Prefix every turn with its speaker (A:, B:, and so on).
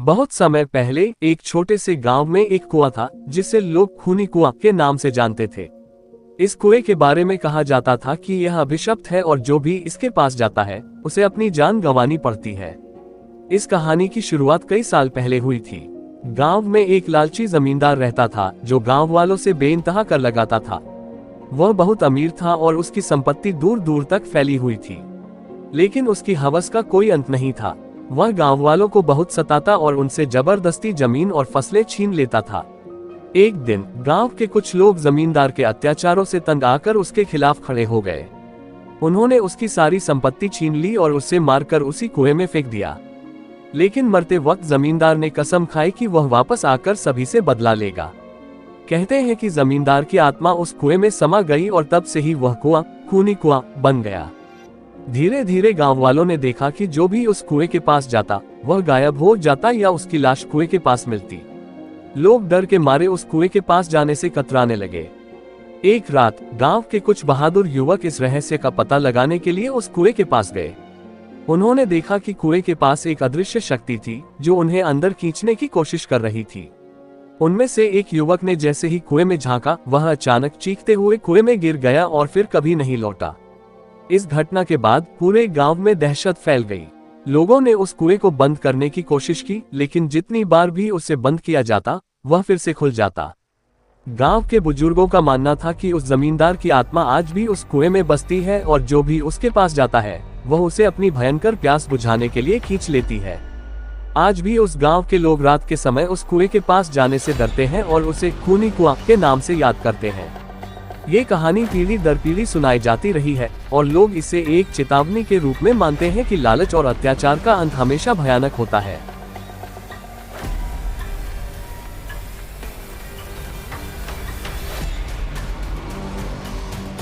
A: बहुत समय पहले एक छोटे से गांव में एक कुआं था जिसे लोग खूनी कुआं के नाम से जानते थे। इस कुएं के बारे में कहा जाता था कि यह अभिशप्त है और जो भी इसके पास जाता है उसे अपनी जान गंवानी पड़ती है। इस कहानी की शुरुआत कई साल पहले हुई थी। गांव में एक लालची जमींदार रहता था जो गांव वालों से बेइंतहा कर लगाता था। वह बहुत अमीर था और उसकी संपत्ति दूर दूर तक फैली हुई थी, लेकिन उसकी हवस का कोई अंत नहीं था। वह गांव वालों को बहुत सताता और उनसे जबरदस्ती जमीन और फसलें छीन लेता था। एक दिन गांव के कुछ लोग जमींदार के अत्याचारों से तंग आकर उसके खिलाफ खड़े हो गए। उन्होंने उसकी सारी संपत्ति छीन ली और उसे मारकर उसी कुएं में फेंक दिया। लेकिन मरते वक्त जमींदार ने कसम खाई कि वह वापस आकर सभी से बदला लेगा। कहते हैं कि जमींदार की आत्मा उस कुएं में समा गई और तब से ही वह कुआं खूनी कुआं बन गया। धीरे धीरे गांव वालों ने देखा कि जो भी उस कुएं के पास जाता वह गायब हो जाता या उसकी लाश कुएं के पास मिलती। लोग डर के मारे उस कुएं के पास जाने से कतराने लगे। एक रात गांव के कुछ बहादुर युवक इस रहस्य का पता लगाने के लिए उस कुएं के पास गए। उन्होंने देखा कि कुएं के पास एक अदृश्य शक्ति थी जो उन्हें अंदर खींचने की कोशिश कर रही थी। उनमें से एक युवक ने जैसे ही कुएं में झांका वह अचानक चीखते हुए कुएं में गिर गया और फिर कभी नहीं लौटा। इस घटना के बाद पूरे गांव में दहशत फैल गई। लोगों ने उस कुएं को बंद करने की कोशिश की, लेकिन जितनी बार भी उसे बंद किया जाता वह फिर से खुल जाता। गांव के बुजुर्गों का मानना था कि उस जमींदार की आत्मा आज भी उस कुएं में बसती है और जो भी उसके पास जाता है वह उसे अपनी भयंकर प्यास बुझाने के लिए खींच लेती है। आज भी उस गांव के लोग रात के समय उस कुएं के पास जाने से डरते हैं और उसे खूनी कुआं के नाम से याद करते हैं। ये कहानी पीढ़ी दर पीढ़ी सुनाई जाती रही है और लोग इसे एक चेतावनी के रूप में मानते हैं कि लालच और अत्याचार का अंत हमेशा भयानक होता है।